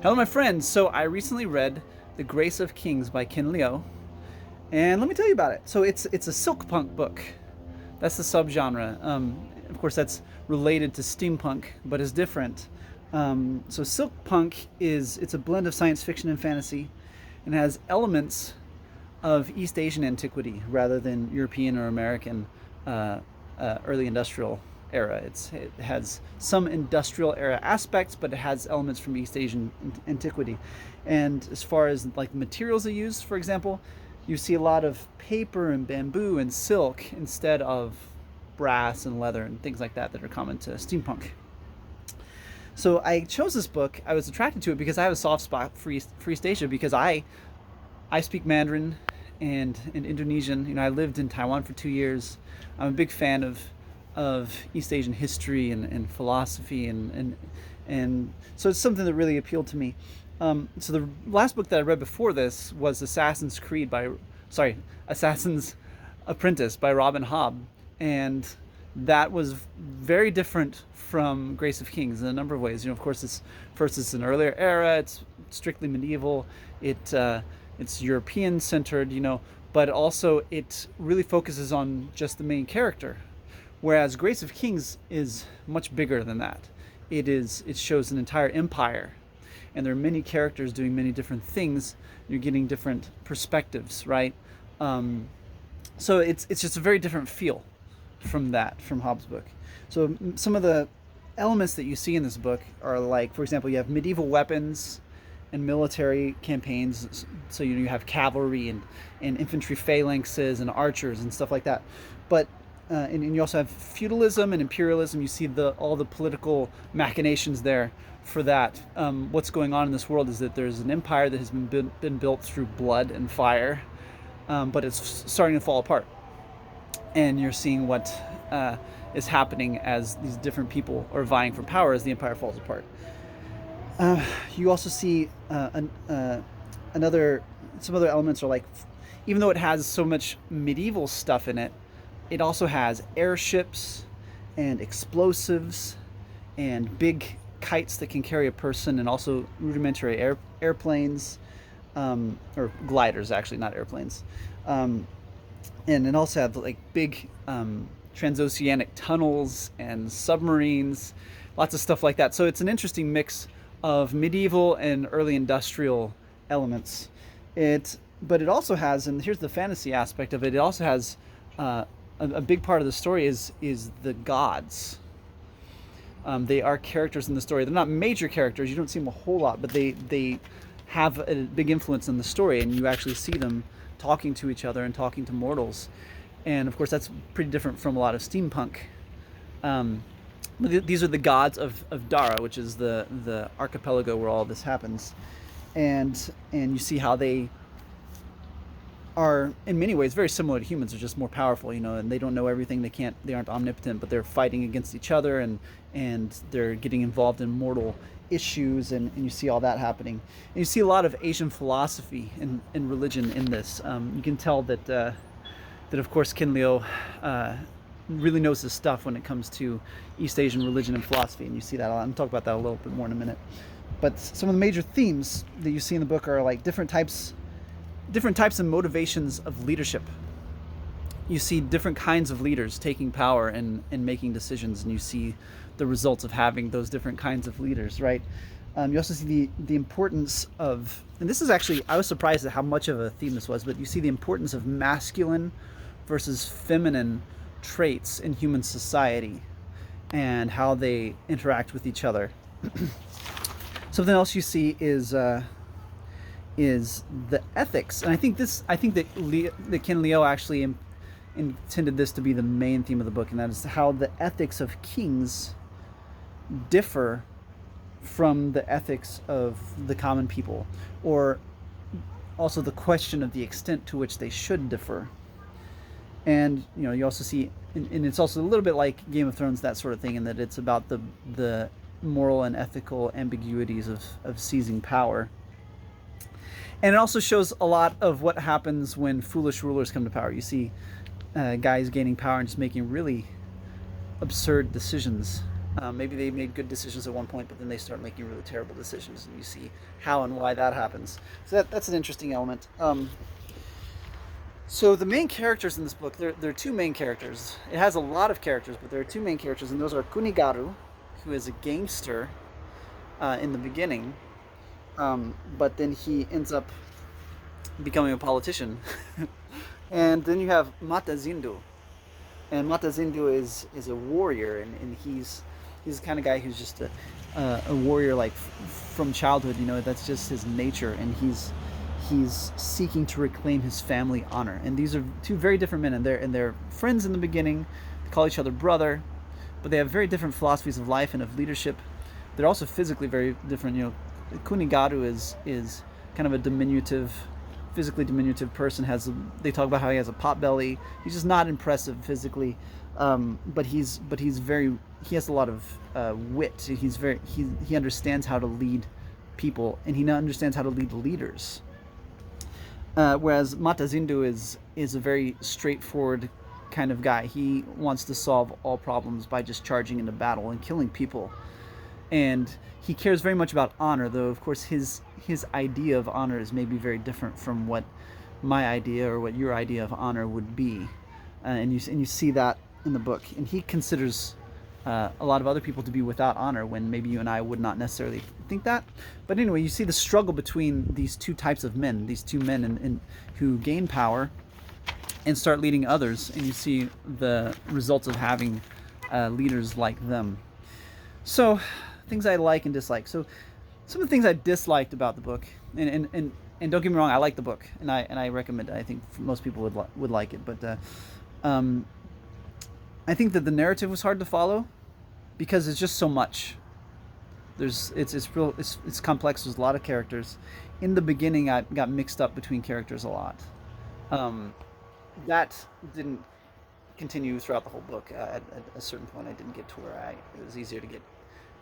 Hello, my friends. So I recently read *The Grace of Kings* by Ken Liu, and let me tell you about it. So it's a silk punk book. That's the subgenre. Of course, that's related to steampunk, but is different. So silk punk it's a blend of science fiction and fantasy, and has elements of East Asian antiquity rather than European or American uh, early industrial era. It has some industrial era aspects, but it has elements from East Asian antiquity. And as far as like the materials they use, for example, you see a lot of paper and bamboo and silk instead of brass and leather and things like that are common to steampunk. So I chose this book. I was attracted to it because I have a soft spot for East Asia because I speak Mandarin and Indonesian. You know, I lived in Taiwan for 2 years. I'm a big fan of East Asian history and philosophy and so it's something that really appealed to me. So the last book that I read before this was Assassin's Apprentice by Robin Hobb, and that was very different from Grace of Kings in a number of ways. You know, of course, it's an earlier era. It's strictly medieval. It's European centered. You know, but also it really focuses on just the main character, whereas Grace of Kings is much bigger than that. It shows an entire empire, and there are many characters doing many different things. You're getting different perspectives, right? So it's just a very different feel from Hobbes' book. So some of the elements that you see in this book are, like, for example, you have medieval weapons and military campaigns. So you have cavalry and infantry phalanxes and archers and stuff like that. But and you also have feudalism and imperialism. You see all the political machinations there for that. What's going on in this world is that there's an empire that has been built through blood and fire, but it's starting to fall apart. And you're seeing what is happening as these different people are vying for power as the empire falls apart. You also see some other elements are like, even though it has so much medieval stuff in it, it also has airships and explosives and big kites that can carry a person, and also rudimentary airplanes, or gliders, actually, not airplanes. And it also have like big transoceanic tunnels and submarines, lots of stuff like that. So it's an interesting mix of medieval and early industrial elements. But it also has, and here's the fantasy aspect of it. It also has a big part of the story is the gods. They are characters in the story. They're not major characters. You don't see them a whole lot, but they have a big influence in the story, and you actually see them talking to each other and talking to mortals. And of course, that's pretty different from a lot of steampunk. These are the gods of Dara, which is the archipelago where all this happens, and you see how they are in many ways very similar to humans. They're just more powerful, you know, and they don't know everything. They aren't omnipotent, but they're fighting against each other, and they're getting involved in mortal issues, and you see all that happening. And you see a lot of Asian philosophy and religion in this. You can tell that of course Ken Liu really knows his stuff when it comes to East Asian religion and philosophy, and you see that a lot. I'm talk about that a little bit more in a minute. But some of the major themes that you see in the book are like different types and motivations of leadership. You see different kinds of leaders taking power and making decisions, and you see the results of having those different kinds of leaders, right? You also see the importance of, and this is actually, I was surprised at how much of a theme this was, but you see the importance of masculine versus feminine traits in human society and how they interact with each other. Something else you see is the ethics, and I think that Ken Liu actually intended this to be the main theme of the book, and that is how the ethics of kings differ from the ethics of the common people, or also the question of the extent to which they should differ. And you know, you also see, and it's also a little bit like Game of Thrones, that sort of thing, in that it's about the moral and ethical ambiguities of seizing power. And it also shows a lot of what happens when foolish rulers come to power. You see guys gaining power and just making really absurd decisions Maybe they made good decisions at one point, but then they start making really terrible decisions, and you see how and why that happens. So that's an interesting element. So the main characters in this book, there are two main characters. It has a lot of characters, but there are two main characters, and those are Kunigaru, who is a gangster in the beginning, but then he ends up becoming a politician. And then you have Mata Zindu, and Mata Zindu is a warrior, and he's the kind of guy who's just a warrior like from childhood. You know, that's just his nature, and he's seeking to reclaim his family honor. And these are two very different men, and they're friends in the beginning. They call each other brother, but they have very different philosophies of life and of leadership. They're also physically very different. You know, Kunigaru is kind of a diminutive, physically diminutive person. They talk about how he has a pot belly. He's just not impressive physically, but he has a lot of wit. He understands how to lead people, and he understands how to lead leaders. Whereas Mata Zindu is a very straightforward kind of guy. He wants to solve all problems by just charging into battle and killing people. And he cares very much about honor, though of course his idea of honor is maybe very different from what my idea or what your idea of honor would be. And you see that in the book. And he considers a lot of other people to be without honor when maybe you and I would not necessarily think that. But anyway, you see the struggle between these two types of men, these two men who gain power and start leading others, and you see the results of having leaders like them. So, things I like and dislike. So, some of the things I disliked about the book, and don't get me wrong, I like the book, and I recommend it. I think most people would like it, but I think that the narrative was hard to follow because it's just so much. It's complex. There's a lot of characters. In the beginning, I got mixed up between characters a lot. That didn't continue throughout the whole book. At a certain point, I didn't get to where it was easier to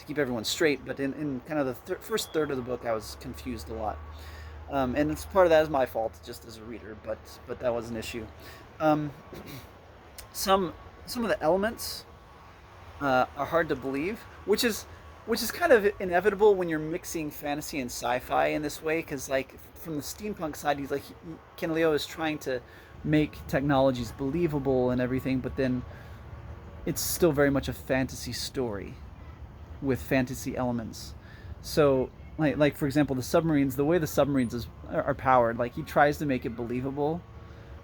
keep everyone straight. But in kind of the first third of the book, I was confused a lot, and it's part of that is my fault, just as a reader. But that was an issue. Some of the elements are hard to believe, which is kind of inevitable when you're mixing fantasy and sci-fi in this way, because like from the steampunk side, Ken Leo is trying to make technologies believable and everything, but then it's still very much a fantasy story with fantasy elements. So like for example, the way the submarines are powered, like he tries to make it believable,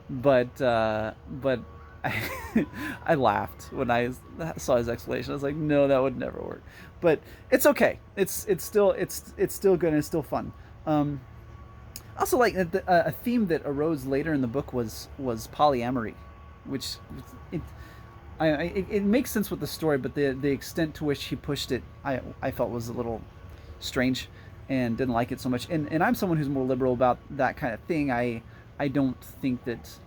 but I laughed when I saw his explanation. I was like, no, that would never work. But it's okay. It's still good and it's still fun. Also, like a theme that arose later in the book was polyamory, which it makes sense with the story, but the extent to which he pushed it, I felt was a little strange and didn't like it so much. And I'm someone who's more liberal about that kind of thing. I don't think that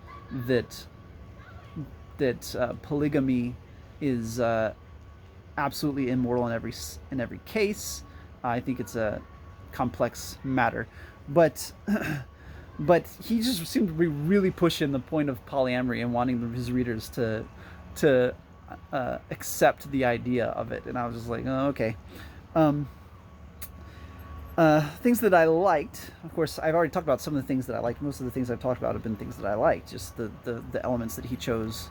polygamy is absolutely immoral in every case. I think it's a complex matter, but he just seemed to be really pushing the point of polyamory and wanting his readers to accept the idea of it, and I was just like, oh, okay. Things that I liked, of course, I've already talked about some of the things that I liked. Most of the things I've talked about have been things that I liked, just the elements that he chose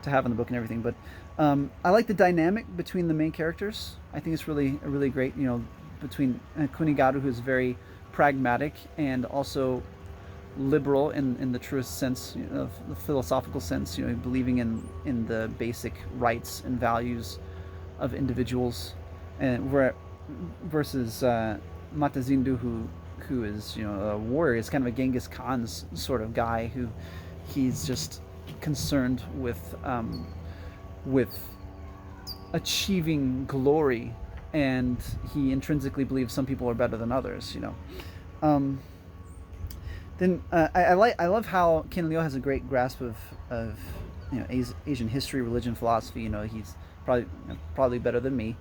to have in the book and everything. But I like the dynamic between the main characters. I think it's really great, you know, between Kunigaru, who's very pragmatic and also liberal in the truest sense, you know, of the philosophical sense, you know, believing in the basic rights and values of individuals, and versus Mata Zindu, who is, you know, a warrior. Is kind of a Genghis Khan sort of guy who he's just concerned with achieving glory, and he intrinsically believes some people are better than others, you know. Then I love how Ken Leo has a great grasp of you know, Asian history, religion, philosophy. You know, he's probably better than me.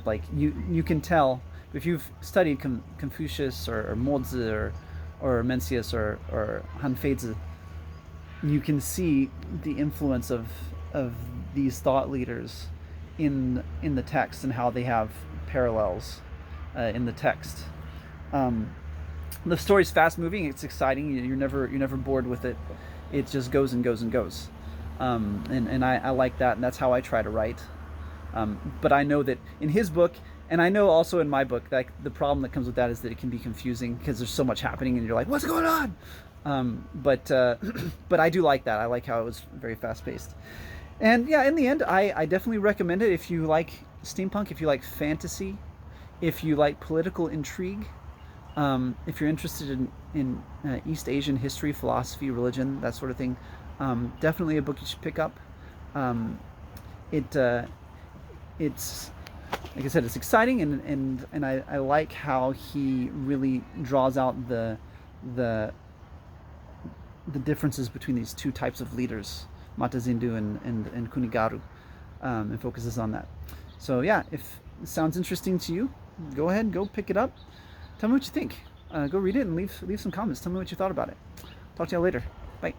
Like you can tell if you've studied Confucius or Mozi or Mencius or Han Feizi, you can see the influence of these thought leaders in the text and how they have parallels in the text. Um, the story's fast moving. It's exciting. You're never bored with it. It just goes and goes and goes. And I like that, and that's how I try to write. But I know that in his book, and I know also in my book, like the problem that comes with that is that it can be confusing because there's so much happening, and you're like, "What's going on?" But I do like that. I like how it was very fast paced. And yeah, in the end, I definitely recommend it if you like steampunk, if you like fantasy, if you like political intrigue, if you're interested in East Asian history, philosophy, religion, that sort of thing. Definitely a book you should pick up. Um, it it's like I said, it's exciting, and I like how he really draws out the the differences between these two types of leaders, Matazindu and Kunigaru, and focuses on that. So yeah, if it sounds interesting to you, go ahead, go pick it up. Tell me what you think. Go read it and leave some comments. Tell me what you thought about it. Talk to you later. Bye.